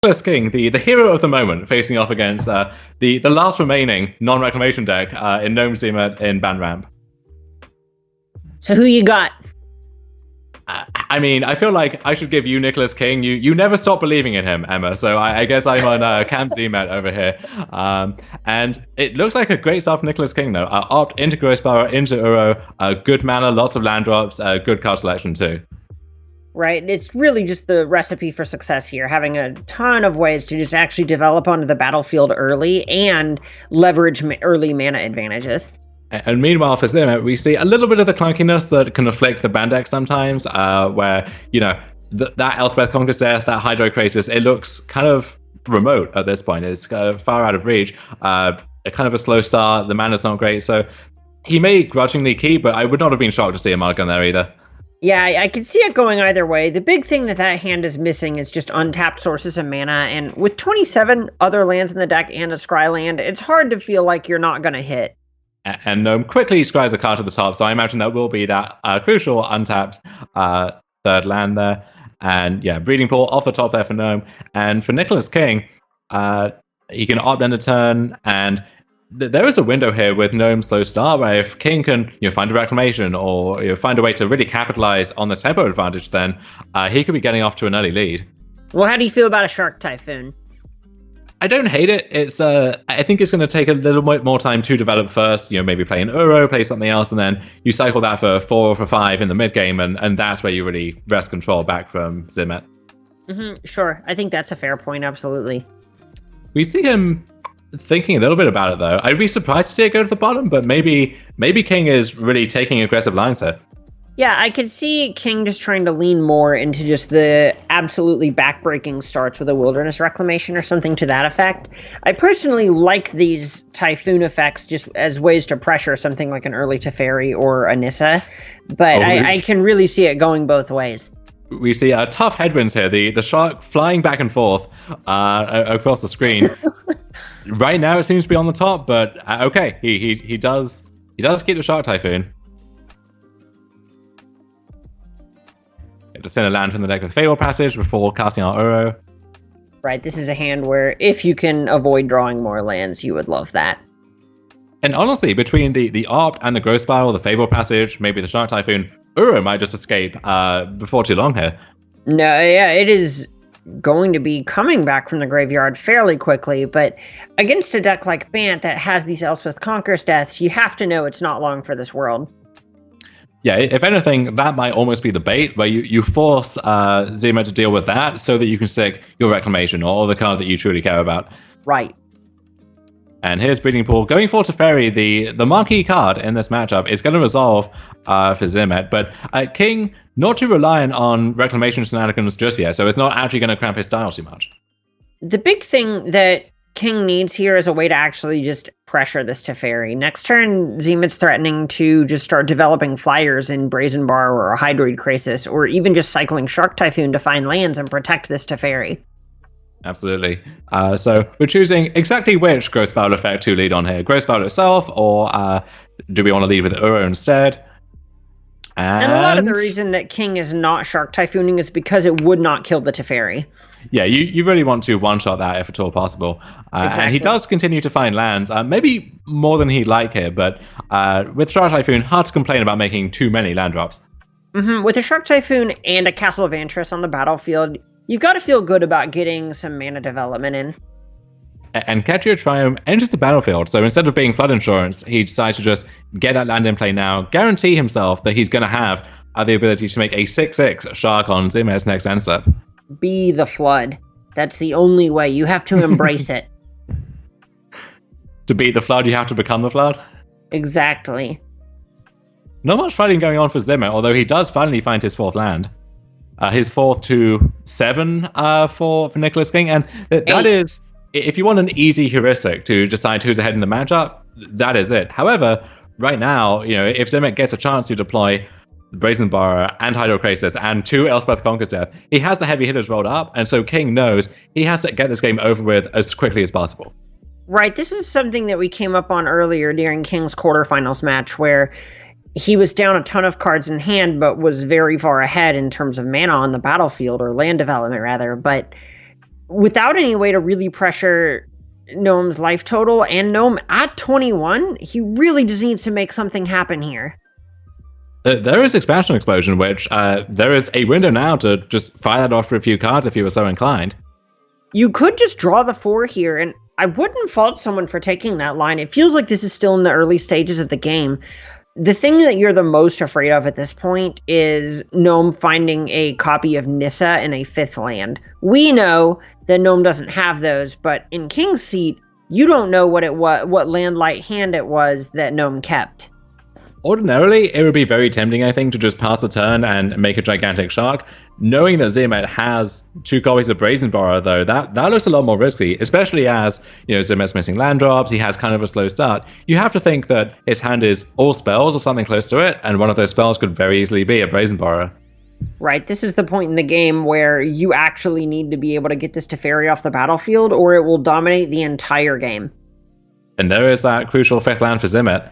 Nicholas King, the hero of the moment, facing off against the last remaining non-reclamation deck in Gnome Zimet in Ban Ramp. So who you got? I mean, I feel like I should give you Nicholas King. You never stop believing in him, Emma. So I guess I'm on Camp Zimet over here. And it looks like a great start for Nicholas King, though. Opt into Grosspower, into Uro, good mana, lots of land drops, good card selection, too. Right, it's really just the recipe for success here, having a ton of ways to just actually develop onto the battlefield early and leverage early mana advantages. And meanwhile, for Zimet, we see a little bit of the clunkiness that can afflict the band deck sometimes, where, that Elspeth Conquers Death, that Hydrocrisis, it looks kind of remote at this point. It's far out of reach. A kind of a slow start, the mana's not great, so he may grudgingly keep, but I would not have been shocked to see a mulligan there either. Yeah, I can see it going either way. The big thing that hand is missing is just untapped sources of mana, and with 27 other lands in the deck and a scry land, it's hard to feel like you're not going to hit. And Gnome quickly scries a card to the top, so I imagine that will be that crucial untapped third land there. And yeah, Breeding Pool off the top there for Gnome. And for Nicholas King, he can opt end a turn, and there is a window here with Gnome slow start where if King can find a reclamation or find a way to really capitalize on the tempo advantage, then he could be getting off to an early lead. Well, how do you feel about a Shark Typhoon? I don't hate it. It's I think it's going to take a little bit more time to develop first. Maybe play an Uro, play something else, and then you cycle that for 4 or for 5 in the mid game, and that's where you really wrest control back from Zimet. Sure, I think that's a fair point. Absolutely. We see him thinking a little bit about it, though. I'd be surprised to see it go to the bottom, but maybe King is really taking aggressive lines here. Yeah, I could see King just trying to lean more into just the absolutely backbreaking starts with a Wilderness Reclamation or something to that effect. I personally like these Typhoon effects just as ways to pressure something like an early Teferi or a Nissa, but I can really see it going both ways. We see tough headwinds here, the shark flying back and forth across the screen. Right now it seems to be on the top, but okay, he does keep the Shark Typhoon. To thin a land from the deck with Fable Passage before casting out Uro. Right, this is a hand where if you can avoid drawing more lands, you would love that. And honestly, between the Opt and the Growth Spiral, the Fable Passage, maybe the Shark Typhoon, Uro might just escape before too long here. No, yeah, it is going to be coming back from the graveyard fairly quickly, but against a deck like Bant that has these Elspeth Conquers Deaths, you have to know it's not long for this world. Yeah, if anything, that might almost be the bait, where you force Zimet to deal with that so that you can stick your Reclamation or the card that you truly care about. Right. And here's Breeding Pool. Going for Teferi, the marquee card in this matchup, is going to resolve for Zimet, but King not too reliant on Reclamation shenanigans just yet, so it's not actually going to cramp his style too much. The big thing that King needs here is a way to actually just pressure this Teferi. Next turn, Zimet's threatening to just start developing flyers in Brazen Bar or a Hydroid Crisis, or even just cycling Shark Typhoon to find lands and protect this Teferi. Absolutely. So we're choosing exactly which Growth Spiral effect to lead on here. Growth Spiral itself, or do we want to lead with Uro instead? And a lot of the reason that King is not Shark Typhooning is because it would not kill the Teferi. Yeah, you really want to one-shot that if at all possible. Exactly. And he does continue to find lands, maybe more than he'd like here, but with Shark Typhoon, hard to complain about making too many land drops. With a Shark Typhoon and a Castle of Antris on the battlefield, you've got to feel good about getting some mana development in. And Ketria Triome enters the battlefield, so instead of being Flood Insurance, he decides to just get that land in play now, guarantee himself that he's going to have the ability to make a 6/6 Shark on Zimet's next end step. Be the Flood. That's the only way. You have to embrace it. To beat the Flood, you have to become the Flood? Exactly. Not much fighting going on for Zimet, although he does finally find his 4th land. His 4th to 7 for Nicholas King, and that is, if you want an easy heuristic to decide who's ahead in the matchup, that is it. However, right now, if Zimet gets a chance to deploy Brazen Bar and Hydrocrisis and 2 Elspeth Conquers Death, he has the heavy hitters rolled up, and so King knows he has to get this game over with as quickly as possible. Right, this is something that we came up on earlier during King's quarterfinals match, where he was down a ton of cards in hand, but was very far ahead in terms of mana on the battlefield, or land development rather, but without any way to really pressure Gnome's life total, and Gnome at 21, he really just needs to make something happen here. There is Expansion Explosion, which there is a window now to just fire that off for a few cards if you were so inclined. You could just draw the 4 here, and I wouldn't fault someone for taking that line. It feels like this is still in the early stages of the game. The thing that you're the most afraid of at this point is Gnome finding a copy of Nissa in a 5th land. We know that Gnome doesn't have those, but in King's Seat, you don't know what land light hand it was that Gnome kept. Ordinarily, it would be very tempting, I think, to just pass the turn and make a gigantic shark. Knowing that Zimet has 2 copies of Brazen Borrower, though, that looks a lot more risky, especially as, Zimet's missing land drops, he has kind of a slow start. You have to think that his hand is all spells or something close to it, and one of those spells could very easily be a Brazen Borrower. Right, this is the point in the game where you actually need to be able to get this Teferi off the battlefield, or it will dominate the entire game. And there is that crucial 5th land for Zimet.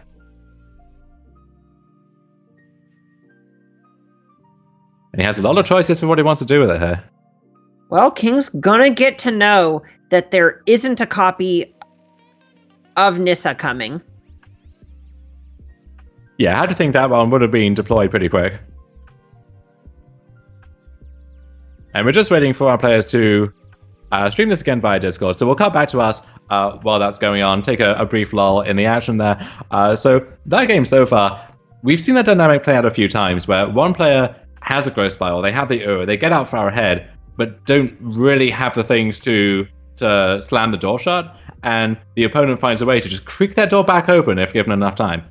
And he has a lot of choices for what he wants to do with it here. Well, King's gonna get to know that there isn't a copy of Nissa coming. Yeah, I had to think that one would have been deployed pretty quick. And we're just waiting for our players to stream this again via Discord. So we'll cut back to us while that's going on, take a brief lull in the action there. So that game so far, we've seen that dynamic play out a few times where one player has a growth spiral, they have the Uro, they get out far ahead, but don't really have the things to slam the door shut, and the opponent finds a way to just creak that door back open if given enough time.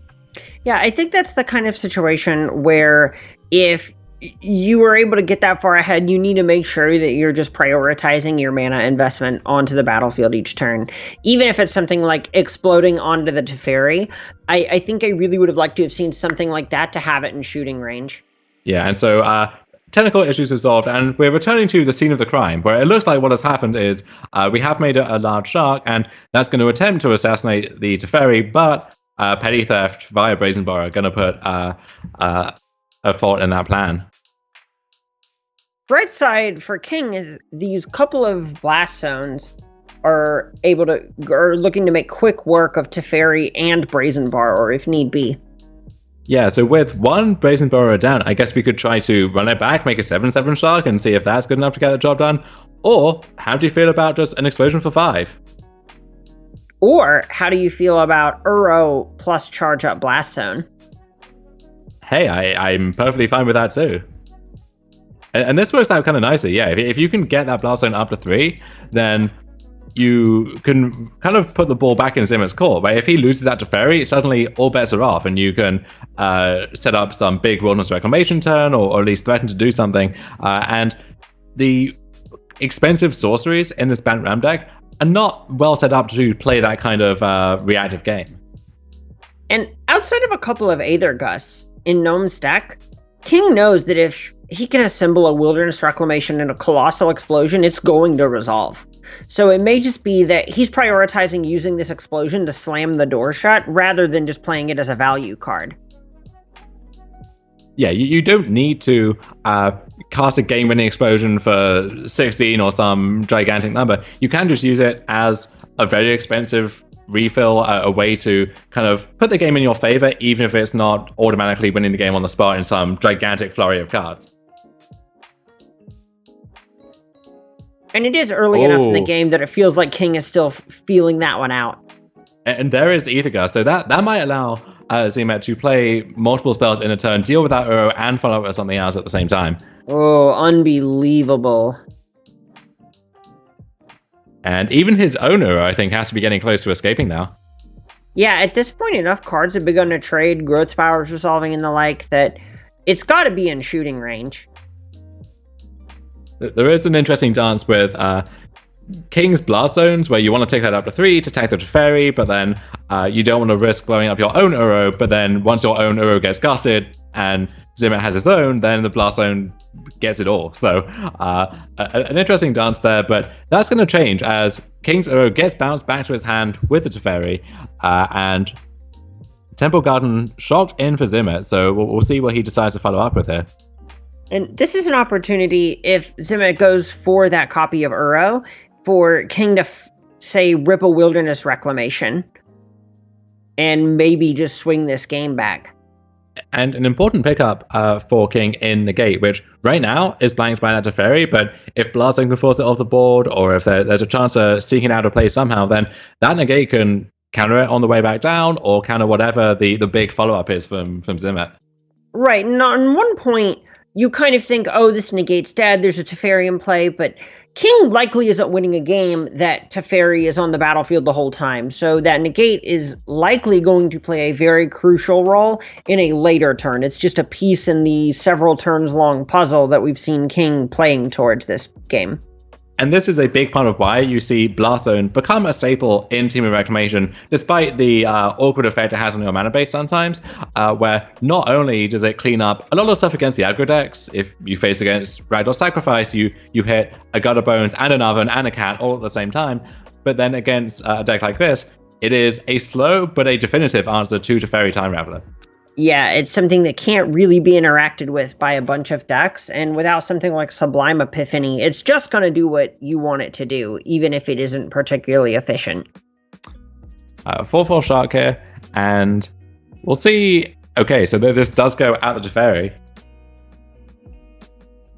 Yeah, I think that's the kind of situation where if you were able to get that far ahead, you need to make sure that you're just prioritizing your mana investment onto the battlefield each turn. Even if it's something like exploding onto the Teferi, I think I really would have liked to have seen something like that to have it in shooting range. Yeah, and so technical issues resolved, and we're returning to the scene of the crime, where it looks like what has happened is we have made a large shark, and that's going to attempt to assassinate the Teferi, but petty theft via Brazen Borrower going to put a fault in that plan. Bright side for King is these couple of blast zones are looking to make quick work of Teferi and Brazen Borrower if need be. Yeah, so with one Brazen Borrower down, I guess we could try to run it back, make a 7/7 shark, and see if that's good enough to get the job done. Or, how do you feel about just an explosion for 5? Or, how do you feel about Uro plus charge up Blast Zone? Hey, I'm perfectly fine with that too. And this works out kind of nicely, yeah. If you can get that Blast Zone up to 3, then you can kind of put the ball back in Zimet's court, right? If he loses that to Ferry, suddenly all bets are off, and you can set up some big Wilderness Reclamation turn, or at least threaten to do something. And the expensive sorceries in this Bant Ram deck are not well set up to play that kind of reactive game. And outside of a couple of Aether Gusts in Gnome's deck, King knows that if he can assemble a Wilderness Reclamation and a Colossal Explosion, it's going to resolve. So it may just be that he's prioritizing using this explosion to slam the door shut rather than just playing it as a value card. Yeah, you don't need to cast a game-winning explosion for 16 or some gigantic number. You can just use it as a very expensive refill, a way to kind of put the game in your favor, even if it's not automatically winning the game on the spot in some gigantic flurry of cards. And it is early enough in the game that it feels like King is still feeling that one out. And there is Aethergust, so that might allow Zimet to play multiple spells in a turn, deal with that Uro, and follow up with something else at the same time. Oh, unbelievable. And even his own Uro, I think, has to be getting close to escaping now. Yeah, at this point, enough cards have begun to trade, growth powers resolving and the like, that it's got to be in shooting range. There is an interesting dance with King's Blast Zones, where you want to take that up to 3 to attack the Teferi, but then you don't want to risk blowing up your own Uro, but then once your own Uro gets gusted and Zimet has his own, then the Blast Zone gets it all. So an interesting dance there, but that's going to change as King's Uro gets bounced back to his hand with the Teferi, and Temple Garden shocked in for Zimet, so we'll see what he decides to follow up with here. And this is an opportunity, if Zimet goes for that copy of Uro, for King to, say, rip a Wilderness Reclamation and maybe just swing this game back. And an important pickup for King in Negate, which right now is blanked by that Teferi, but if Blasting can force it off the board, or if there's a chance of seeking out a play somehow, then that Negate can counter it on the way back down, or counter whatever the big follow-up is from Zimet. Right, and on one point, you kind of think, oh, this Negate's dead, there's a Teferi in play, but King likely isn't winning a game that Teferi is on the battlefield the whole time, so that Negate is likely going to play a very crucial role in a later turn. It's just a piece in the several turns long puzzle that we've seen King playing towards this game. And this is a big part of why you see Blast Zone become a staple in Team of Reclamation, despite the awkward effect it has on your mana base sometimes, where not only does it clean up a lot of stuff against the aggro decks. If you face against Ragdoll Sacrifice, you hit a Gutter Bones and an Oven and a Cat all at the same time, but then against a deck like this, it is a slow but a definitive answer to Teferi Time Raveler. Yeah, it's something that can't really be interacted with by a bunch of decks, and without something like Sublime Epiphany, it's just going to do what you want it to do, even if it isn't particularly efficient. 4/4 Shark here, and we'll see. Okay, so this does go out the Teferi,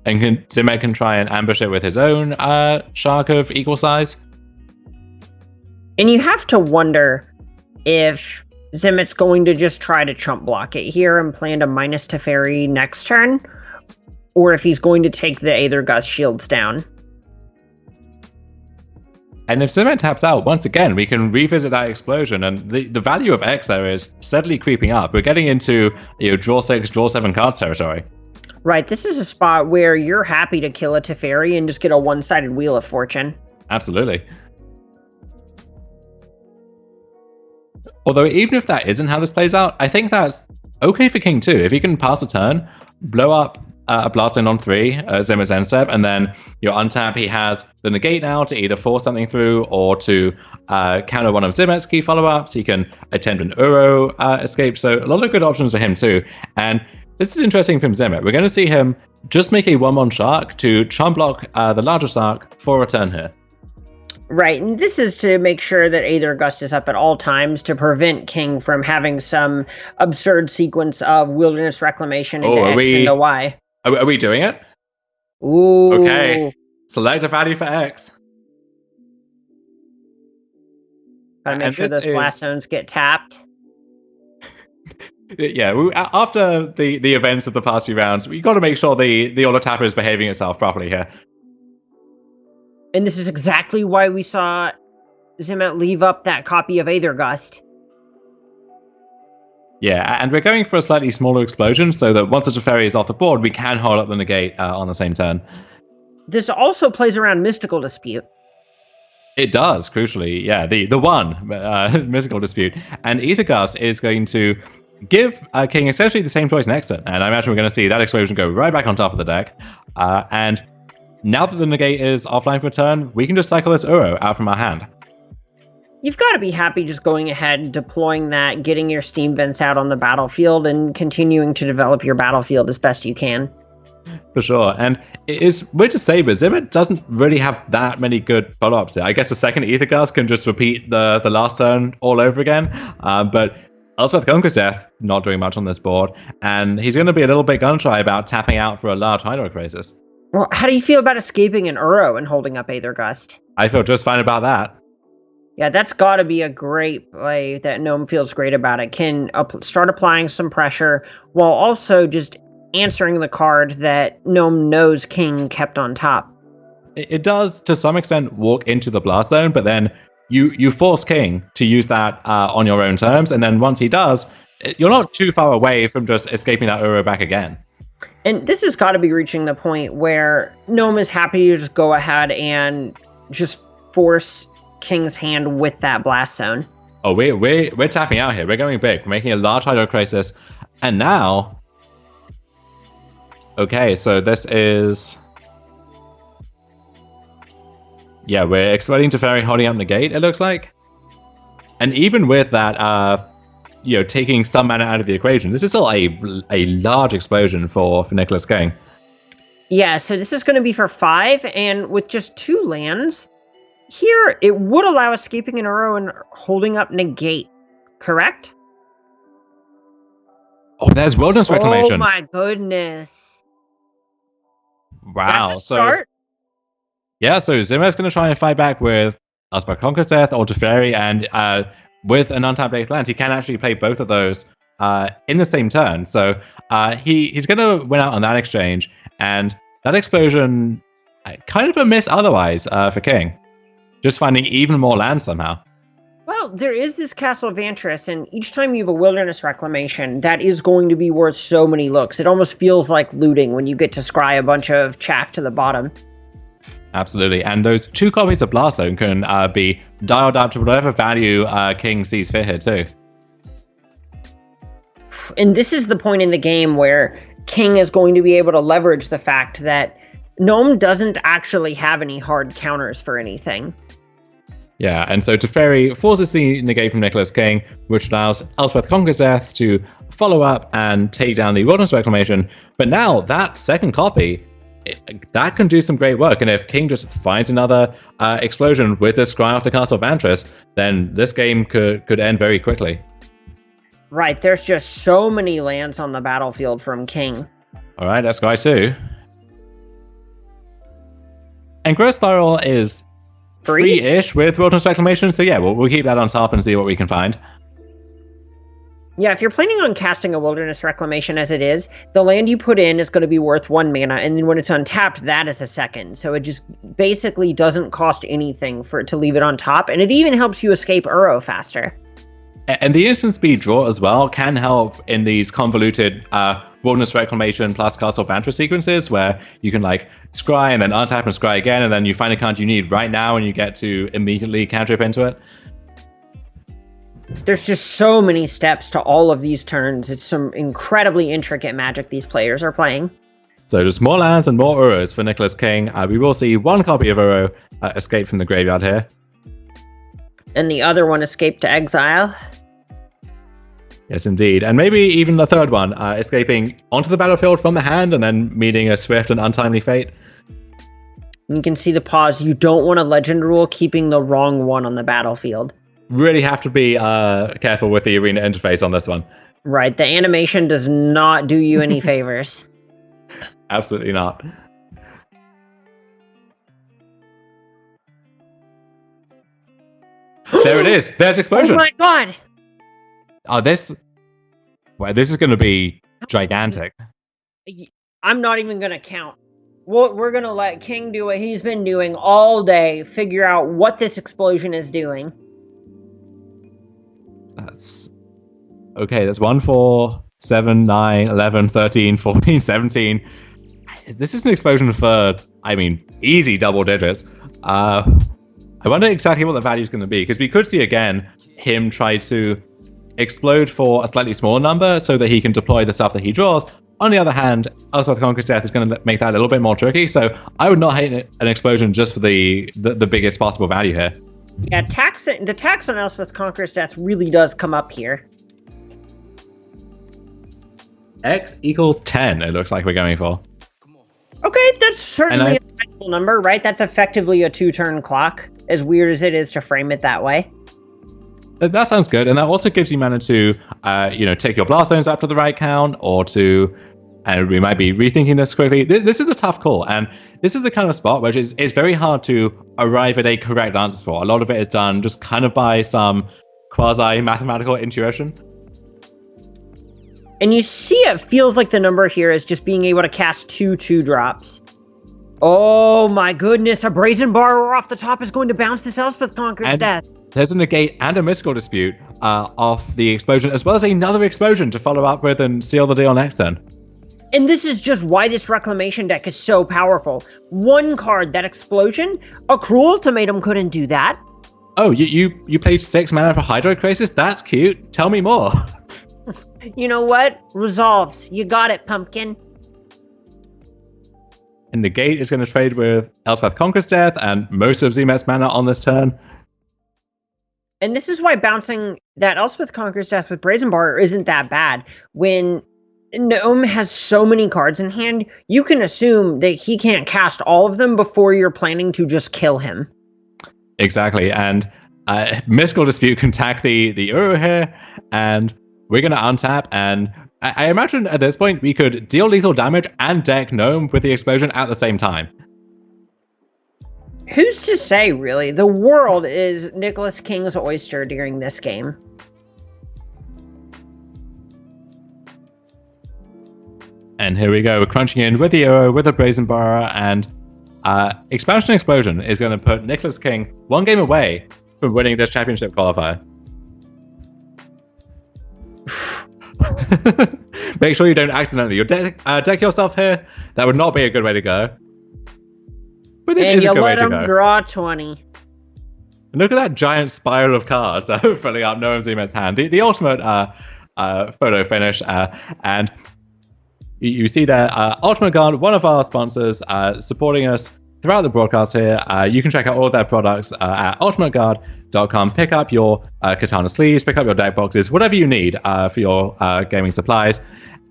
and Zimet can try and ambush it with his own Shark of equal size. And you have to wonder if Zimet's going to just try to chump block it here and plan to minus Teferi next turn, or if he's going to take the Aether Gust shields down. And if Zimet taps out, once again, we can revisit that explosion, and the value of X there is steadily creeping up. We're getting into draw 6, draw 7 cards territory. Right, this is a spot where you're happy to kill a Teferi and just get a one-sided Wheel of Fortune. Absolutely. Although even if that isn't how this plays out, I think that's okay for King too. If he can pass a turn, blow up a Blast in on 3, Zimet's end step, and then untap, he has the Negate now to either force something through or to counter one of Zimet's key follow-ups. He can attempt an Uro escape, so a lot of good options for him too. And this is interesting from Zimet. We're going to see him just make a 1/1 Shark to chump block the larger Shark for a turn here. Right, and this is to make sure that Aether Gust is up at all times to prevent King from having some absurd sequence of Wilderness Reclamation into X into Y. Are we doing it? Ooh. Okay. Select a value for X. Gotta make sure those blast zones get tapped. Yeah, after the events of the past few rounds, we got to make sure the auto tapper is behaving itself properly here. And this is exactly why we saw Zimet leave up that copy of Aether Gust. Yeah, and we're going for a slightly smaller explosion so that once the Teferi is off the board, we can hold up the Negate on the same turn. This also plays around Mystical Dispute. It does, crucially. Yeah, the one Mystical Dispute. And Aether Gust is going to give King essentially the same choice next turn. And I imagine we're going to see that explosion go right back on top of the deck. And now that the Negate is offline for a turn, we can just cycle this Uro out from our hand. You've got to be happy just going ahead, deploying that, getting your Steam Vents out on the battlefield, and continuing to develop your battlefield as best you can. For sure. And it is weird to say, but Zimet doesn't really have that many good follow-ups here. I guess the second Aether Gust can just repeat the last turn all over again. But Elspeth Gunker's Death, not doing much on this board. And he's going to be a little bit gun-shy about tapping out for a large Hydro Crisis. Well, how do you feel about escaping an Uro and holding up Aether Gust? I feel just fine about that. Yeah, that's got to be a great play that Gnome feels great about. It can start applying some pressure while also just answering the card that Gnome knows King kept on top. It does, to some extent, walk into the Blast Zone, but then you force King to use that on your own terms, and then once he does, you're not too far away from just escaping that Uro back again. And this has got to be reaching the point where Gnome is happy to just go ahead and just force King's hand with that Blast Zone. Oh, we're tapping out here. We're going big. We're making a large Hydro Crisis. And now... Okay, so this is... Yeah, we're exploding Teferi, holding up Negate, it looks like. And even with that... taking some mana out of the equation, this is still a large explosion for Nicholas King. Yeah, so this is going to be for 5, and with just 2 lands, Here, it would allow escaping an Uro and holding up negate, correct? Oh, there's Wilderness Reclamation. Oh my goodness. Wow. That's a start. Yeah, so Zimet's going to try and fight back with Elspeth Conquer's Death or Teferi, and with an untapped 8th land, he can actually play both of those in the same turn. So he's going to win out on that exchange, and that explosion, kind of a miss otherwise for King. Just finding even more land somehow. Well, there is this Castle Vantress, and each time you have a Wilderness Reclamation, that is going to be worth so many looks. It almost feels like looting when you get to scry a bunch of chaff to the bottom. Absolutely, and those 2 copies of Blast Zone can be dialed up to whatever value King sees fit here too. And this is the point in the game where King is going to be able to leverage the fact that Gnome doesn't actually have any hard counters for anything. Yeah, and so Teferi forces the negate from Nicholas King, which allows Elspeth Conquer's Death to follow up and take down the Wilderness Reclamation. But now that second copy, that can do some great work. And if King just finds another explosion with this scry off the Castle Vantress, then this game could end very quickly. Right, there's just so many lands on the battlefield from King. All right, that's Scry 2. And Growth Spiral is free-ish with Wilderness Reclamation, so yeah, we'll keep that on top and see what we can find. Yeah, if you're planning on casting a Wilderness Reclamation as it is, the land you put in is going to be worth 1 mana, and then when it's untapped, that is a second. So it just basically doesn't cost anything for it to leave it on top, and it even helps you escape Uro faster. And the instant speed draw as well can help in these convoluted Wilderness Reclamation plus Castle Vantress sequences where you can like scry and then untap and scry again, and then you find a card you need right now and you get to immediately cantrip into it. There's just so many steps to all of these turns. It's some incredibly intricate magic these players are playing. So just more lands and more Uros for Nicholas King. We will see 1 copy of Uro escape from the graveyard here. And the other one escaped to exile. Yes, indeed. And maybe even the third one, escaping onto the battlefield from the hand and then meeting a swift and untimely fate. You can see the pause. You don't want a legend rule keeping the wrong one on the battlefield. Really have to be careful with the arena interface on this one. Right, the animation does not do you any favors. Absolutely not. There it is. There's explosion. Oh my god. Oh, this is going to be gigantic. I'm not even going to count. We're going to let King do what he's been doing all day, figure out what this explosion is doing. That's okay. That's 1, 4, 7, 9, 11, 13, 14, 17. This is an explosion for, easy double digits. I wonder exactly what the value is going to be, because we could see again him try to explode for a slightly smaller number so that he can deploy the stuff that he draws. On the other hand, Elspeth Conquer's Death is going to make that a little bit more tricky, so I would not hate an explosion just for the biggest possible value here. Yeah, the tax on Elspeth Conquer's Death really does come up here. X equals 10, it looks like we're going for. Okay, that's certainly a sizable number, right? That's effectively a 2-turn clock, as weird as it is to frame it that way. That sounds good, and that also gives you mana to, take your blast zones up to the right count, or to, and we might be rethinking this quickly. This is a tough call, and this is the kind of spot which is very hard to arrive at a correct answer for. A lot of it is done just kind of by some quasi-mathematical intuition. And you see it feels like the number here is just being able to cast 2 2-drops. Oh my goodness, a Brazen Borrower off the top is going to bounce this Elspeth Conquer's Death. There's a negate and a mystical dispute off the explosion, as well as another explosion to follow up with and seal the deal next turn. And this is just why this Reclamation deck is so powerful. 1 card, that explosion, a Cruel Ultimatum couldn't do that. Oh, you played 6 mana for Hydro Crisis? That's cute. Tell me more. You know what? Resolves. You got it, Pumpkin. And negate is going to trade with Elspeth Conquer's Death and most of Zimet's mana on this turn. And this is why bouncing that Elspeth Conquer's Death with Brazen Bar isn't that bad. When Gnome has so many cards in hand, you can assume that he can't cast all of them before you're planning to just kill him. Exactly, and Mystical Dispute can attack the Uro here, and we're going to untap, and I imagine at this point we could deal lethal damage and deck Gnome with the explosion at the same time. Who's to say, really? The world is Nicholas King's oyster during this game. And here we go, we're crunching in with the Uro, with the Brazen Borrower, and Expansion Explosion is going to put Nicholas King one game away from winning this championship qualifier. Make sure you don't accidentally deck yourself here. That would not be a good way to go. But this is a good way to go. And you let him draw 20. And look at that giant spiral of cards filling up Noam Zimet's hand. The ultimate photo finish. And you see there, Ultimate Guard, one of our sponsors, supporting us throughout the broadcast here. You can check out all of their products at ultimateguard.com. Pick up your katana sleeves, pick up your deck boxes, whatever you need for your gaming supplies.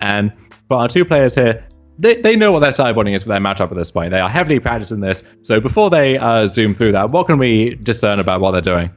And for our two players here, they know what their sideboarding is for their matchup at this point. They are heavily practicing this. So before they zoom through that, what can we discern about what they're doing?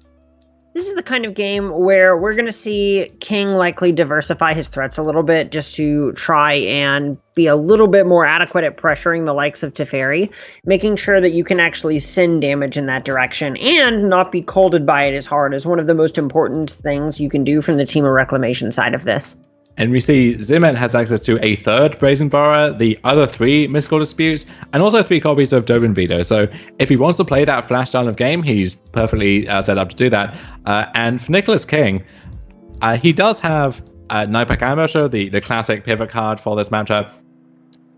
This is the kind of game where we're going to see King likely diversify his threats a little bit just to try and be a little bit more adequate at pressuring the likes of Teferi, making sure that you can actually send damage in that direction and not be colded by it as hard is one of the most important things you can do from the Team of Reclamation side of this. And we see Zimet has access to a third Brazen Borrower, the other 3 Mystical Disputes, and also 3 copies of Dobin Veto. So if he wants to play that flash style of game, he's perfectly set up to do that. And for Nicholas King, he does have Nightpack Ambusher, the classic pivot card for this matchup,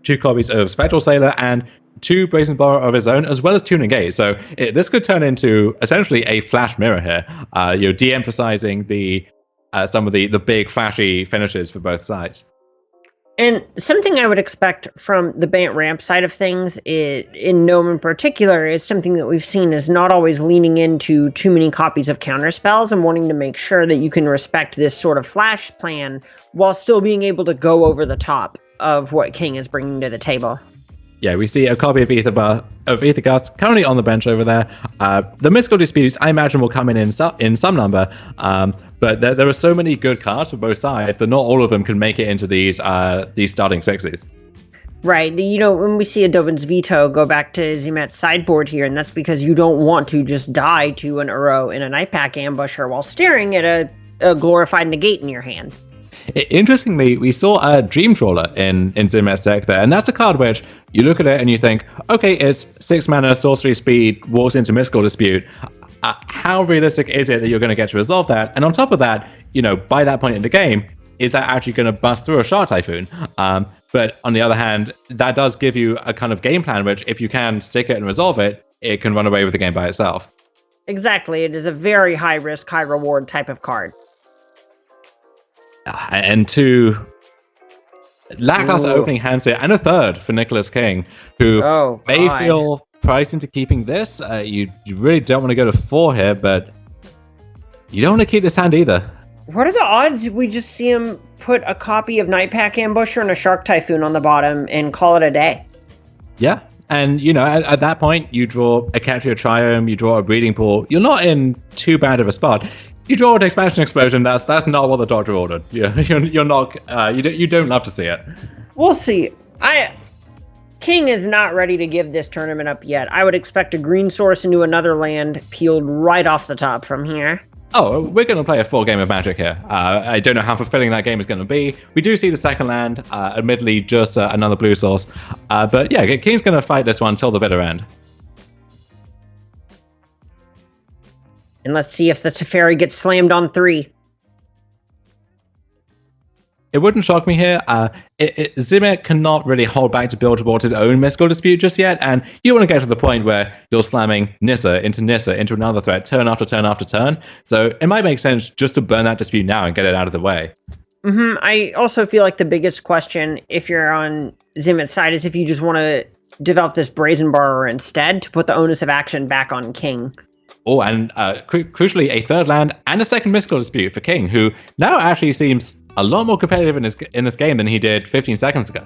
2 copies of Spectral Sailor, and 2 Brazen Borrower of his own, as well as 2 Negate. So this could turn into essentially a flash mirror here. You're de-emphasizing some of the big flashy finishes for both sides. And something I would expect from the Bant Ramp side of things, in Gnome in particular, is something that we've seen is not always leaning into too many copies of counterspells and wanting to make sure that you can respect this sort of flash plan while still being able to go over the top of what King is bringing to the table. Yeah, we see a copy of Aethergust currently on the bench over there. The Mystical Disputes, I imagine, will come in some number, but there are so many good cards for both sides that not all of them can make it into these starting 6s. Right. You know, when we see a Dobin's Veto go back to Zimet's sideboard here, and that's because you don't want to just die to an Uro in a Nightpack Ambusher while staring at a glorified Negate in your hand. Interestingly, we saw a Dream Trawler in Zimet's deck there, and that's a card which you look at it and you think, okay, it's 6 mana, sorcery speed, walks into Mystical Dispute. How realistic is it that you're going to get to resolve that? And on top of that, by that point in the game, is that actually going to bust through a Shark Typhoon? But on the other hand, that does give you a kind of game plan which, if you can stick it and resolve it, it can run away with the game by itself. Exactly. It is a very high risk, high reward type of card. And 2 lackluster opening hands here, and a third for Nicholas King, who may feel priced into keeping this. You really don't want to go to 4 here, but you don't want to keep this hand either. What are the odds we just see him put a copy of Nightpack Ambusher and a Shark Typhoon on the bottom and call it a day? Yeah, and at that point, you draw a Catria Triome, you draw a Breeding Pool. You're not in too bad of a spot. You draw an Expansion Explosion. That's not what the doctor ordered. You're not. You don't love to see it. We'll see. King is not ready to give this tournament up yet. I would expect a green source into another land peeled right off the top from here. Oh, we're going to play a full game of Magic here. I don't know how fulfilling that game is going to be. We do see the second land, admittedly just another blue source. But yeah, King's going to fight this one till the bitter end. And let's see if the Teferi gets slammed on 3. It wouldn't shock me here. Zimet cannot really hold back to build towards his own Mystical Dispute just yet, and you want to get to the point where you're slamming Nissa into another threat, turn after turn after turn. So it might make sense just to burn that dispute now and get it out of the way. I also feel like the biggest question, if you're on Zimet's side, is if you just want to develop this Brazen Borrower instead to put the onus of action back on King. Oh, and crucially, a third land and a second Mystical Dispute for King, who now actually seems a lot more competitive in this game than he did 15 seconds ago.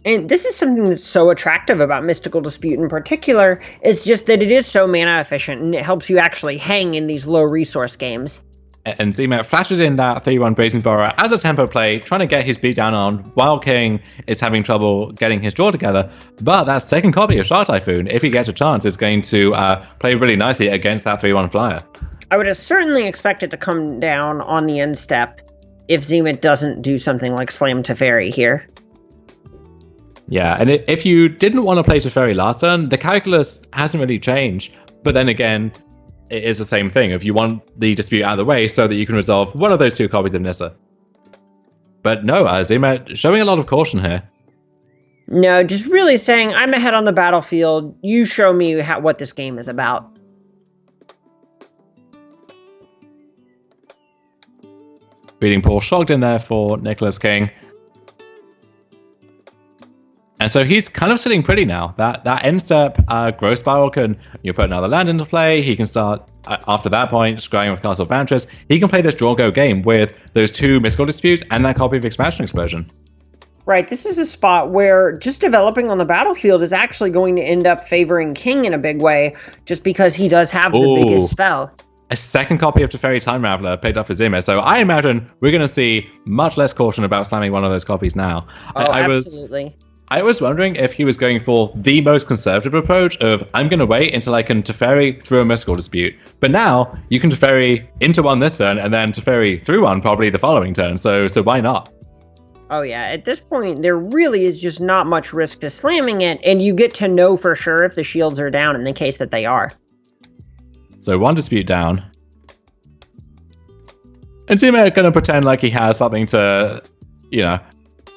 And this is something that's so attractive about Mystical Dispute in particular, is just that it is so mana efficient and it helps you actually hang in these low resource games. And Zimet flashes in that 3-1 Brazen Borrower as a tempo play, trying to get his beat down on, while King is having trouble getting his draw together. But that second copy of Star Typhoon, if he gets a chance, is going to play really nicely against that 3-1 flyer. I would have certainly expect it to come down on the end step if Zimet doesn't do something like Slam Teferi here. Yeah, and if you didn't want to play Teferi last turn, the calculus hasn't really changed. But then again, it is the same thing. If you want the dispute out of the way so that you can resolve one of those 2 copies of Nissa. But no, Zimet showing a lot of caution here. No, just really saying, I'm ahead on the battlefield. You show me what this game is about. Reading Paul Shogged in there for Nicholas King. And so he's kind of sitting pretty now. That end step growth spiral can, you put another land into play. He can start, after that point, scrying with Castle Vantress. He can play this draw-go game with those 2 Mystical Disputes and that copy of Expansion Explosion. Right, this is a spot where just developing on the battlefield is actually going to end up favoring King in a big way, just because he does have the biggest spell. A second copy of Teferi Time Raveler played up for Zimet. So I imagine we're going to see much less caution about slamming one of those copies now. Absolutely. I was wondering if he was going for the most conservative approach of, I'm going to wait until I can Teferi through a Mystical Dispute. But now, you can Teferi into one this turn, and then Teferi through one probably the following turn, so why not? Oh yeah, at this point, there really is just not much risk to slamming it, and you get to know for sure if the shields are down in the case that they are. So 1 dispute down. And Zimet going to pretend like he has something to,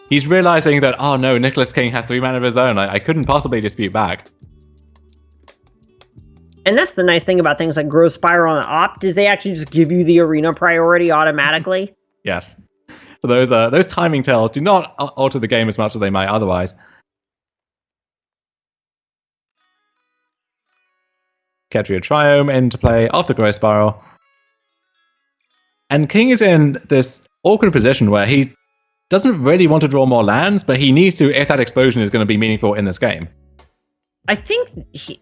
he's realizing that, oh no, Nicholas King has 3 mana of his own. I couldn't possibly dispute back. And that's the nice thing about things like Growth Spiral and Opt, is they actually just give you the arena priority automatically. Yes. So those timing tells do not alter the game as much as they might otherwise. Ketria Triome into play off the Growth Spiral. And King is in this awkward position where he doesn't really want to draw more lands, but he needs to if that explosion is going to be meaningful in this game. I think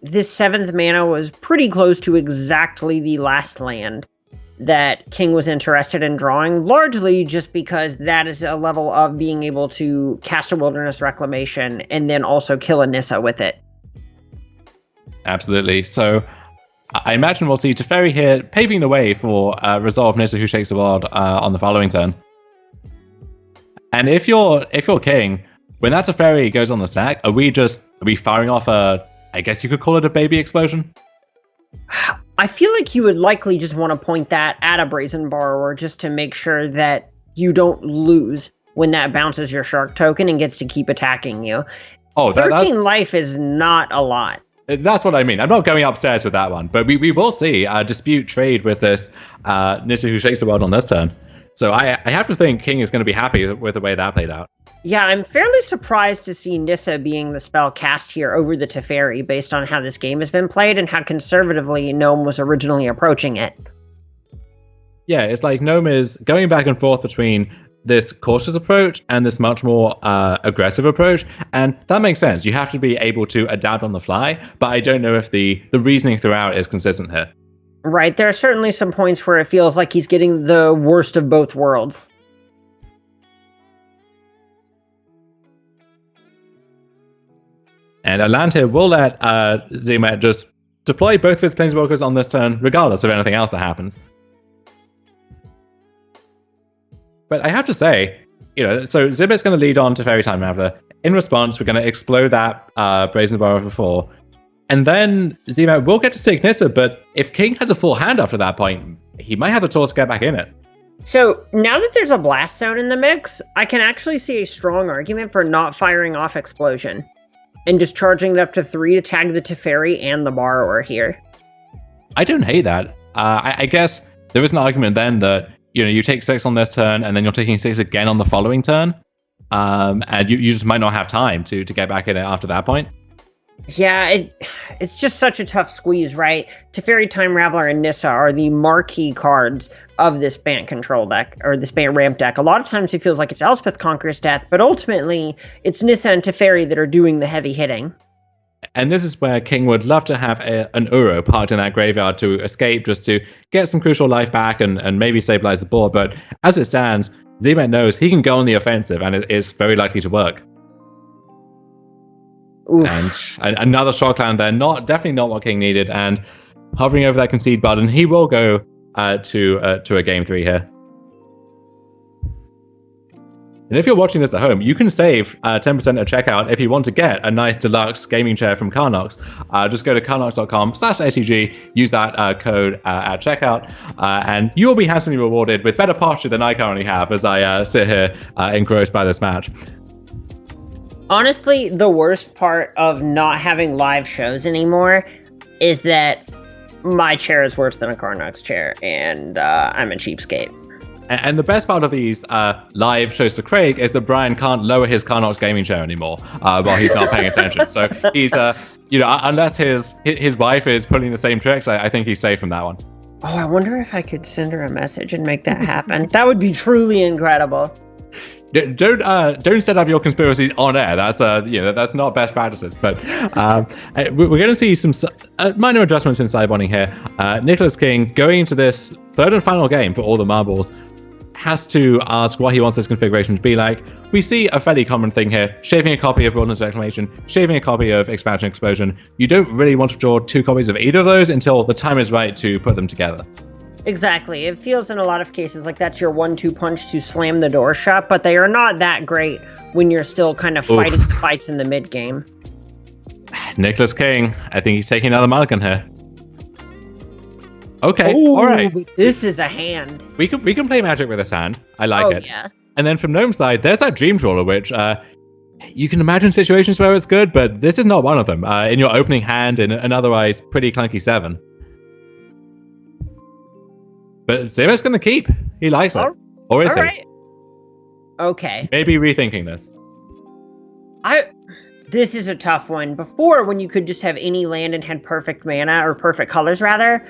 this 7th mana was pretty close to exactly the last land that King was interested in drawing, largely just because that is a level of being able to cast a Wilderness Reclamation and then also kill a Nissa with it. Absolutely. So I imagine we'll see Teferi here paving the way for Resolve Nissa Who Shakes the World on the following turn. And if you're King, when that Teferi goes on the stack, are we firing off I guess you could call it a baby explosion? I feel like you would likely just want to point that at a Brazen Borrower just to make sure that you don't lose when that bounces your Shark token and gets to keep attacking you. Oh, 13 life is not a lot. That's what I mean. I'm not going upstairs with that one, but we will see a dispute trade with this Nissa Who Shakes the World on this turn. So I have to think King is going to be happy with the way that played out. Yeah, I'm fairly surprised to see Nissa being the spell cast here over the Teferi based on how this game has been played and how conservatively Gnome was originally approaching it. Yeah, it's like Gnome is going back and forth between this cautious approach and this much more aggressive approach, and that makes sense. You have to be able to adapt on the fly, but I don't know if the reasoning throughout is consistent here. Right, there are certainly some points where it feels like he's getting the worst of both worlds. And a land here will let Zimet just deploy both of his Planeswalkers on this turn, regardless of anything else that happens. But I have to say, so Zimet's going to lead on to Fairy Time Raveler. In response, we're going to explode that Brazen Borrower for 4. And then Zimet will get to take Nissa, but if King has a full hand after that point, he might have the tools to get back in it. So now that there's a Blast Zone in the mix, I can actually see a strong argument for not firing off Explosion and just charging it up to 3 to tag the Teferi and the Borrower here. I don't hate that. I guess there is an argument then that you take 6 on this turn, and then you're taking 6 again on the following turn, and you just might not have time to get back in it after that point. Yeah, it's just such a tough squeeze, right? Teferi, Time Raveler, and Nissa are the marquee cards of this Bant control deck, or this Bant ramp deck. A lot of times it feels like it's Elspeth Conqueror's Death, but ultimately it's Nissa and Teferi that are doing the heavy hitting. And this is where King would love to have an Uro parked in that graveyard to escape, just to get some crucial life back and maybe stabilize the board. But as it stands, Zimet knows he can go on the offensive, and it is very likely to work. Oof. And another Shockland there, definitely not what King needed. And hovering over that concede button, he will go to a game 3 here. And if you're watching this at home, you can save 10% at checkout if you want to get a nice deluxe gaming chair from Carnox. Just go to carnox.com/SCG, use that code at checkout, and you will be handsomely rewarded with better posture than I currently have as I sit here engrossed by this match. Honestly, the worst part of not having live shows anymore is that my chair is worse than a Carnox chair, and I'm a cheapskate. And the best part of these live shows for Craig is that Brian can't lower his Carnox gaming chair anymore while he's not paying attention. So he's, unless his wife is pulling the same tricks, I think he's safe from that one. Oh, I wonder if I could send her a message and make that happen. That would be truly incredible. Don't set up your conspiracies on air. That's that's not best practices. But we're going to see some minor adjustments in sideboarding here. Nicholas King going into this third and final game for all the marbles has to ask what he wants this configuration to be like. We see a fairly common thing here: shaving a copy of Wilderness Reclamation, shaving a copy of Expansion Explosion. You don't really want to draw 2 copies of either of those until the time is right to put them together. Exactly. It feels in a lot of cases like that's your 1-2 punch to slam the door shut, but they are not that great when you're still kind of fighting fights in the mid game. Nicholas King, I think he's taking another mulligan here. Okay, Ooh, all right. This is a hand. We can play Magic with this hand. I like it. Yeah. And then from Gnome's side, there's that Dream Trawler, which you can imagine situations where it's good, but this is not one of them. In your opening hand in an otherwise pretty clunky 7. But Zimet's going to keep. He likes it. Or is he? Right. Okay. Maybe rethinking this. This is a tough one. Before, when you could just have any land and had perfect mana, or perfect colors rather,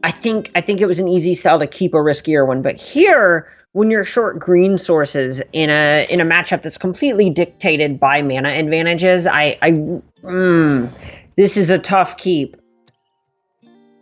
I think it was an easy sell to keep a riskier one. But here, when you're short green sources in a matchup that's completely dictated by mana advantages, this is a tough keep.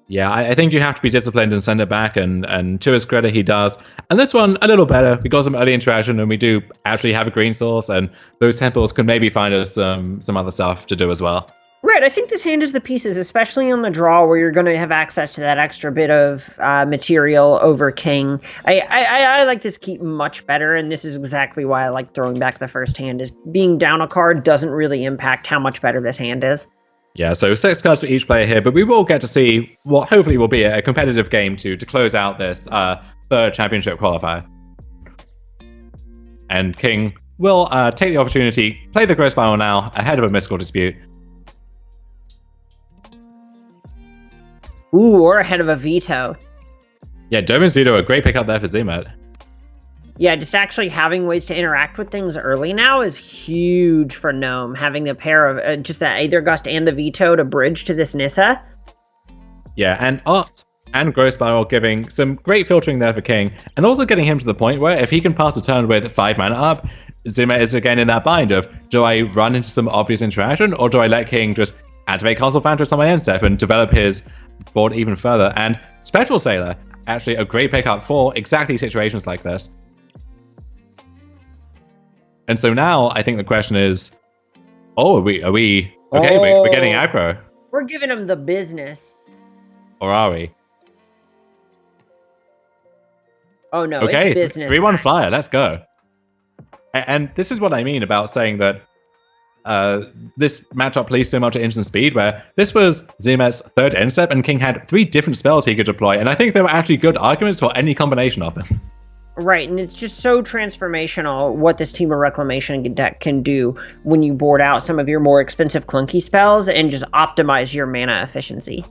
Yeah, I think you have to be disciplined and send it back, and to his credit, he does. And this one, a little better. We got some early interaction, and we do actually have a green source, and those temples can maybe find us some other stuff to do as well. Right, I think this hand is the pieces, especially on the draw where you're going to have access to that extra bit of material over King. I like this keep much better, and this is exactly why I like throwing back the first hand, is being down a card doesn't really impact how much better this hand is. Yeah, so 6 cards for each player here, but we will get to see what hopefully will be a competitive game to close out this third championship qualifier. And King will take the opportunity, play the Growth Spiral now, ahead of a Mystical Dispute. Ooh, or ahead of a Veto. Yeah, Domin's Veto, a great pickup there for Zimet. Yeah, just actually having ways to interact with things early now is huge for Gnome. Having a pair of just that Aether Gust and the Veto to bridge to this Nissa. Yeah, and Art and Growth Spiral giving some great filtering there for King, and also getting him to the point where if he can pass a turn with 5 mana up, Zimet is again in that bind of, do I run into some obvious interaction, or do I let King just activate Castle Phantom on my end step and develop his board even further? And Spectral Sailor, actually a great pickup for exactly situations like this. And so now I think the question is, are we okay? We're getting aggro. We're giving him the business. Or are we? Oh no, okay, it's business. 3-1 flyer, let's go. And this is what I mean about saying that this matchup plays so much at instant speed, where this was Zimet's third end step, and King had 3 different spells he could deploy, and I think there were actually good arguments for any combination of them. Right, and it's just so transformational what this Team of Reclamation deck can do when you board out some of your more expensive clunky spells and just optimize your mana efficiency.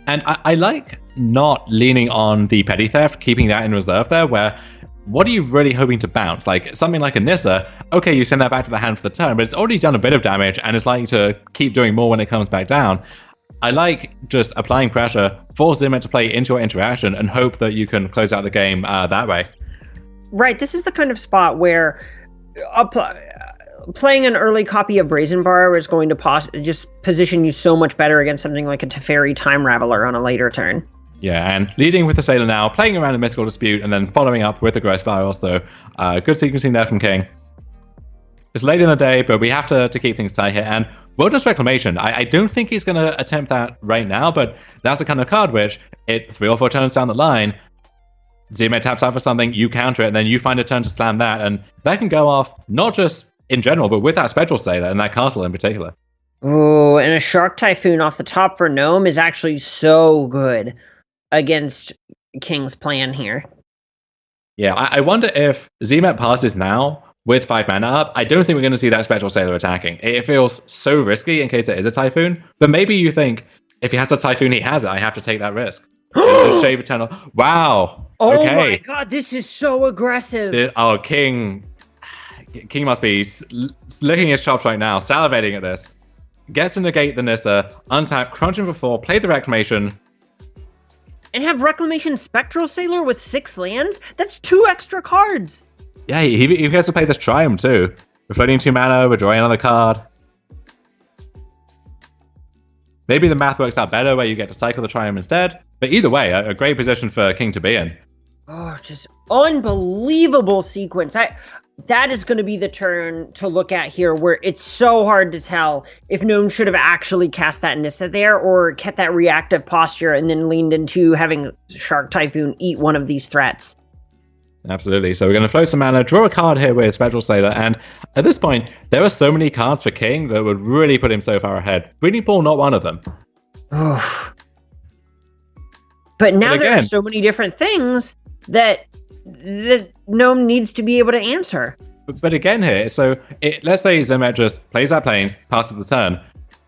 And I like not leaning on the Petty Theft, keeping that in reserve there, where what are you really hoping to bounce? Like something like a Nissa, okay, you send that back to the hand for the turn, but it's already done a bit of damage and it's likely to keep doing more when it comes back down. I like just applying pressure, force Zimet to play into your interaction and hope that you can close out the game that way. Right, this is the kind of spot where playing an early copy of Brazen Borrower is going to just position you so much better against something like a Teferi Time Raveler on a later turn. Yeah, and leading with the Sailor now, playing around a Mystical Dispute, and then following up with the Growth Spiral. So good sequencing there from King. It's late in the day, but we have to keep things tight here. And Wilderness Reclamation, I don't think he's going to attempt that right now, but that's the kind of card which, 3 or 4 turns down the line, Zimet taps out for something, you counter it, and then you find a turn to slam that, and that can go off not just in general, but with that Spectral Sailor and that castle in particular. Ooh, and a Shark Typhoon off the top for Gnome is actually so good against King's plan here. Yeah, I wonder if Zimet passes now with 5 mana up. I don't think we're going to see that Spectral Sailor attacking. It feels so risky in case it is a Typhoon, but maybe you think, if he has a Typhoon, he has it. I have to take that risk. Shave Eternal. Wow. Oh okay. My god, this is so aggressive. King must be licking his chops right now, salivating at this. Gets to negate the Nissa, untap, crunching for 4, play the Reclamation. And have Reclamation Spectral Sailor with 6 lands? That's 2 extra cards. Yeah, he gets to play this Triumph too. We're floating 2 mana, we're drawing another card. Maybe the math works out better where you get to cycle the Triumph instead. But either way, a great position for King to be in. Oh, just unbelievable sequence. That is going to be the turn to look at here, where it's so hard to tell if Gnome should have actually cast that Nissa there or kept that reactive posture and then leaned into having Shark Typhoon eat one of these threats. Absolutely. So we're going to float some mana, draw a card here with Spectral Sailor, and at this point, there are so many cards for King that would really put him so far ahead. Breeding Pool, not one of them. Oh. But now there are so many different things that the Gnome needs to be able to answer. But again here, so let's say Zimet just plays that Plains, passes the turn.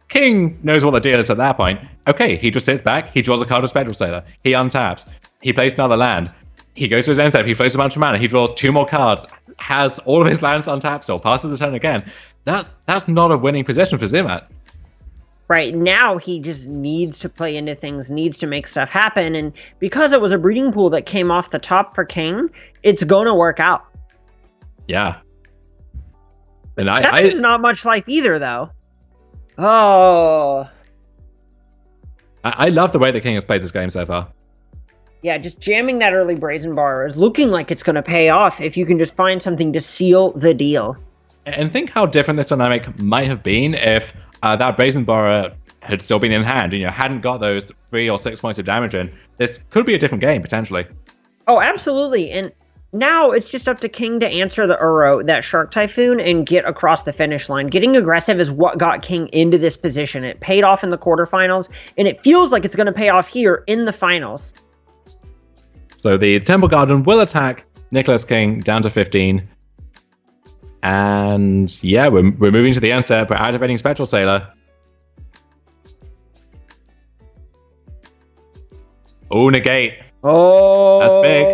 King knows what the deal is at that point. Okay, he just sits back, he draws a card with Spectral Sailor, he untaps, he plays another land, he goes to his end step, he floats a bunch of mana, he draws 2 more cards, has all of his lands untapped still, passes the turn again. That's not a winning position for Zimet. Right, now he just needs to play into things, needs to make stuff happen, and because it was a breeding pool that came off the top for King, it's gonna work out. Yeah. And Seven's not much life either, though. Oh. I love the way that King has played this game so far. Yeah, just jamming that early Brazen Borrower is looking like it's gonna pay off if you can just find something to seal the deal. And think how different this dynamic might have been if that Brazen Borrower had still been in hand, hadn't got those 3 or 6 points of damage in. This could be a different game, potentially. Oh, absolutely. And now it's just up to King to answer the Uro, that Shark Typhoon, and get across the finish line. Getting aggressive is what got King into this position. It paid off in the quarterfinals, and it feels like it's going to pay off here in the finals. So the Temple Garden will attack Nicholas King down to 15. And yeah, we're moving to the end step. We're activating Spectral Sailor. Oh, negate. Oh. That's big.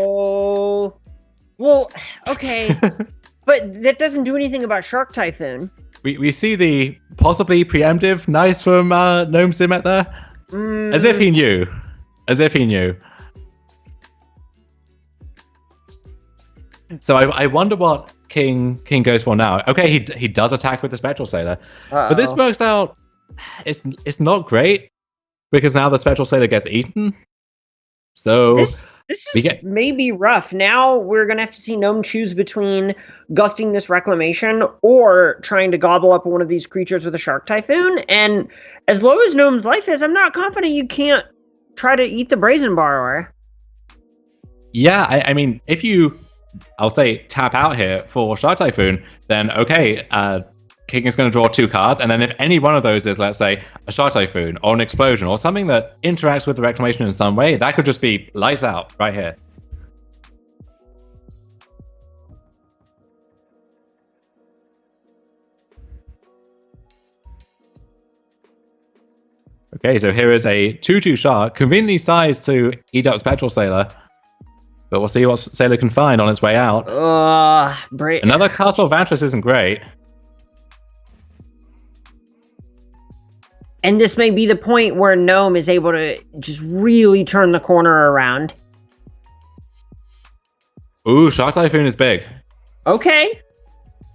Well, okay. But that doesn't do anything about Shark Typhoon. We see the possibly preemptive nice from Gnome Zimet there. As if he knew. As if he knew. So I wonder what King goes for now. Okay, he does attack with the Spectral Sailor. But this works out. It's not great because now the Spectral Sailor gets eaten. So this is maybe rough. Now we're gonna have to see Gnome choose between gusting this Reclamation or trying to gobble up one of these creatures with a Shark Typhoon. And as low as Gnome's life is, I'm not confident you can't try to eat the Brazen Borrower. Yeah, I mean, if you, I'll say, tap out here for Shark Typhoon, then okay, King is going to draw 2 cards, and then if any one of those is, let's say, a Shark Typhoon or an Explosion or something that interacts with the Reclamation in some way, that could just be lights out right here. Okay, so here is a 2/2 Shark, conveniently sized to eat up Spectral Sailor. But we'll see what Sailor can find on his way out. Another Castle of Atlas isn't great. And this may be the point where Gnome is able to just really turn the corner around. Ooh, Shark Typhoon is big. Okay.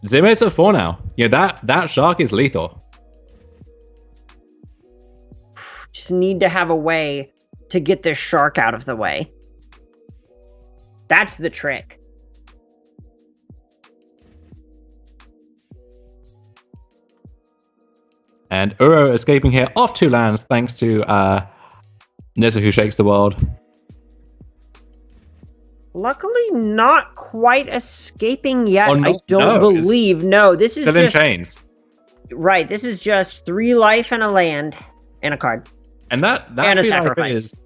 Zimet's at 4 now. That shark is lethal. Just need to have a way to get this shark out of the way. That's the trick. And Uro escaping here off 2 lands thanks to Nizza who shakes the world. Luckily, not quite escaping yet. No, I don't believe. No, this is still just in chains. Right. This is just 3 life and a land and a card. And that and a sacrifice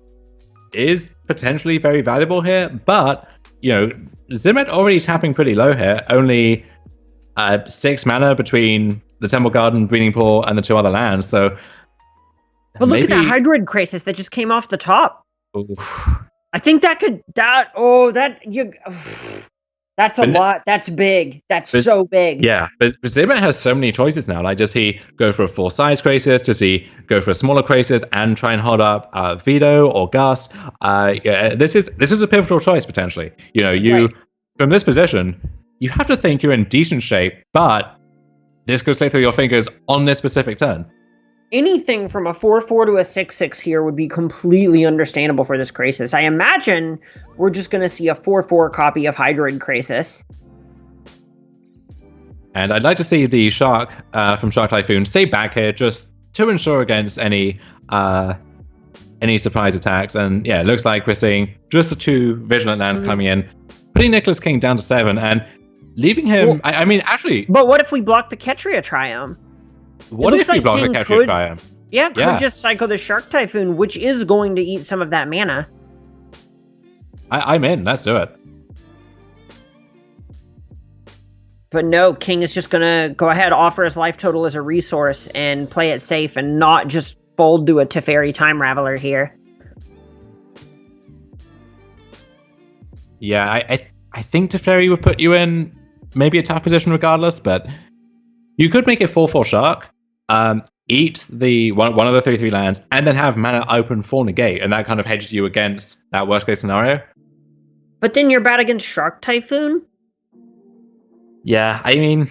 is potentially very valuable here. But Zimet already tapping pretty low here. Only 6 mana between the Temple Garden, Breeding Pool, and the 2 other lands. So, but look at that Hydroid Crisis that just came off the top. Oof. I think that's a lot. That's big. That's so big. Yeah, but Zimet has so many choices now. Like, does he go for a 4-size Crisis? Does he go for a smaller Crisis and try and hold up Veto or Gust? This is a pivotal choice potentially. Right. From this position, you have to think you're in decent shape, but this could slip through your fingers on this specific turn. Anything from a 4/4 to a 6/6 here would be completely understandable for this Crisis. I imagine we're just going to see a 4/4 copy of Hydroid Crisis. And I'd like to see the Shark from Shark Typhoon stay back here just to ensure against any surprise attacks. And yeah, it looks like we're seeing just the 2 Vigilant lands coming in, putting Nicholas King down to 7 and leaving him... actually... But what if we block the Ketria Triumph? What if we block the Ketria Triumph? Yeah, could just cycle the Shark Typhoon, which is going to eat some of that mana. I'm in. Let's do it. But no, King is just going to go ahead, offer his life total as a resource, and play it safe, and not just fold to a Teferi Time Raveler here. Yeah, I think Teferi would put you in maybe a tough position regardless, but you could make it 4/4 Shark, eat the one of the 3/3 lands, and then have mana open for negate, and that kind of hedges you against that worst case scenario. But then you're bad against Shark Typhoon? Yeah, I mean...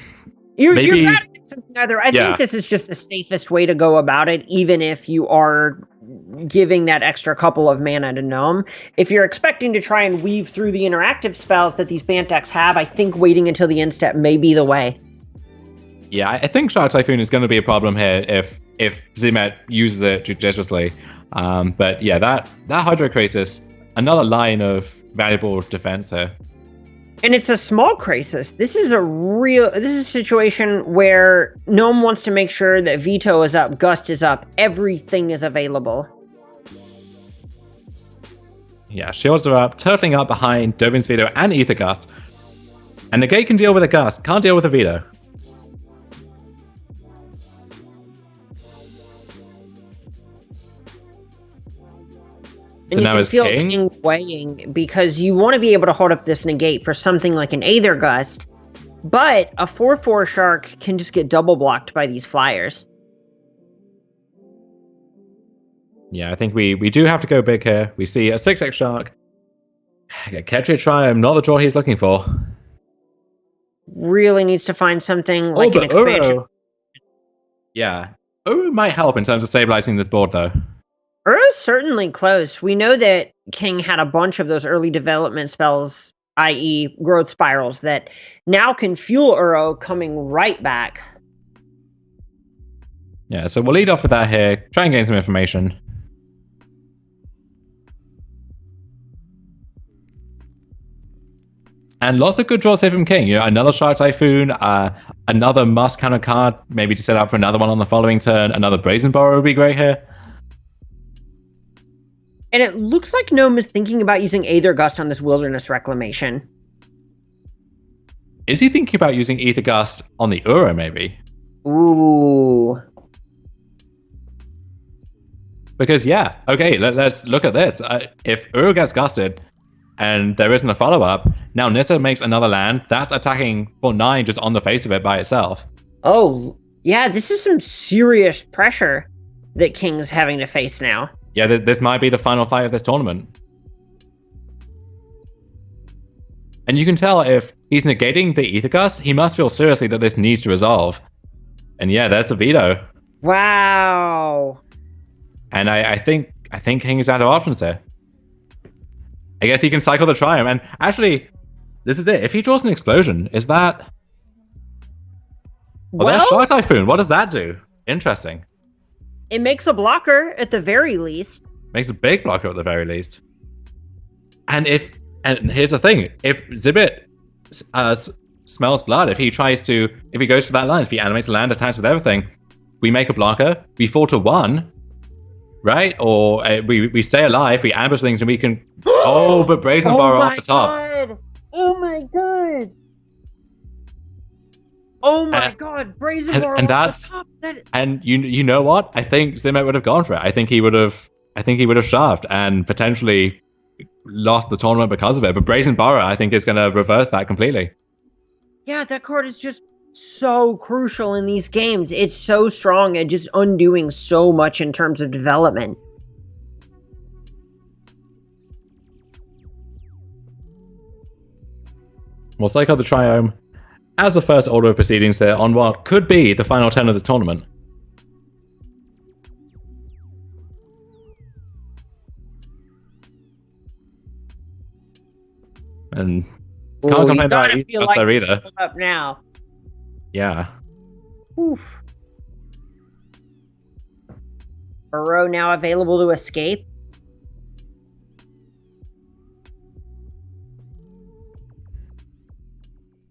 You're bad against something either. I think this is just the safest way to go about it, even if you are giving that extra couple of mana to Gnome. If you're expecting to try and weave through the interactive spells that these Bant decks have, I think waiting until the end step may be the way. Yeah, I think Shark Typhoon is going to be a problem here if Zimet uses it judiciously. But yeah, that Hydro Crisis, another line of valuable defense here. And it's a small Crisis. This is a situation where Gnome wants to make sure that Veto is up, Gust is up, everything is available. Yeah, shields are up, turtling up behind Dovin's Veto and Aether Gust. And Negate can deal with a Gust, can't deal with a Veto. And so now is King weighing, because you want to be able to hold up this negate for something like an Aether Gust, but a 4/4 Shark can just get double blocked by these flyers. Yeah, I think we do have to go big here. We see a 6/6 Shark. Ketria Triumph, not the draw he's looking for. Really needs to find something like an expansion. Uro. Yeah, Uro might help in terms of stabilizing this board, though. Uro's certainly close. We know that King had a bunch of those early development spells, i.e. growth spirals, that now can fuel Uro coming right back. Yeah, so we'll lead off with that here, try and gain some information. And lots of good draws here from King. Another Shark Typhoon, another must counter card, maybe to set up for another one on the following turn. Another Brazen Borrow would be great here. And it looks like Gnome is thinking about using Aether Gust on this Wilderness Reclamation. Is he thinking about using Aether Gust on the Uro, maybe? Ooh. Because, yeah, okay, let's look at this. If Uro gets gusted, and there isn't a follow-up. Now Nissa makes another land. That's attacking for 9 just on the face of it by itself. Oh, yeah, this is some serious pressure that King's having to face now. Yeah, this might be the final fight of this tournament. And you can tell if he's negating the Ether Gust, he must feel seriously that this needs to resolve. And yeah, there's a veto. Wow. And I think King is out of options there. I guess he can cycle the Triumph. And actually, this is it. If he draws an Explosion, is that... Well, there's Shark Typhoon. What does that do? Interesting. It makes a blocker at the very least. Makes a big blocker at the very least. And here's the thing. If Zimet smells blood, if he goes for that line, if he animates a land, attacks with everything, we make a blocker, we fall to 1, right? Or we stay alive, we ambush things, and we can... Oh, but Brazen Borrow off the top. God. Oh my god! Oh my god, Brazen Borrow and off that's the top. And you know what? I think Zimet would have gone for it. I think he would have shoved and potentially lost the tournament because of it. But Brazen Borrow, I think, is going to reverse that completely. Yeah, that card is just so crucial in these games. It's so strong and just undoing so much in terms of development. We'll cycle the Triome as the first order of proceedings here on what could be the final 10 of this tournament. And can't complain about either. Up now. Yeah. Oof. Burrow now available to escape.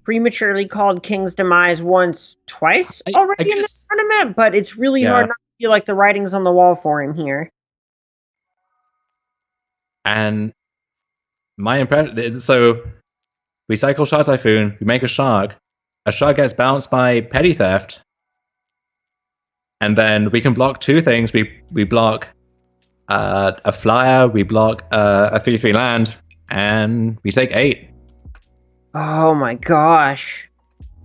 Prematurely called King's demise twice already in this tournament, but it's really hard not to feel like the writing's on the wall for him here. And my impression, so we cycle Shark Typhoon, we make a shark gets bounced by Petty Theft, and then we can block 2 things. We block a flyer, we block a 3/3 land, and we take 8. Oh my gosh.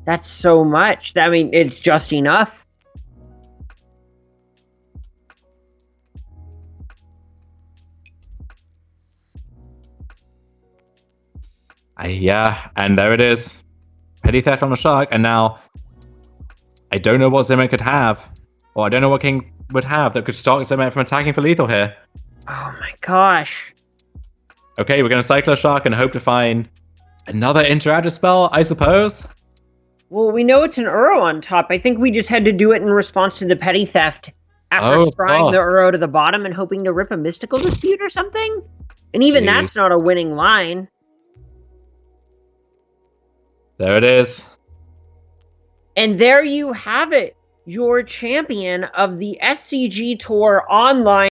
That's so much. I mean, it's just enough. Yeah, and there it is. Petty Theft on the Shark, and now I don't know what Zimet could have, or I don't know what King would have that could stop Zimet from attacking for lethal here. Oh my gosh. Okay, we're going to cycle a Shark and hope to find another interactive spell, I suppose? Well, we know it's an Uro on top. I think we just had to do it in response to the Petty Theft after scrying the Uro to the bottom and hoping to rip a Mystical Dispute or something. And even that's not a winning line. There it is. And there you have it. Your champion of the SCG Tour online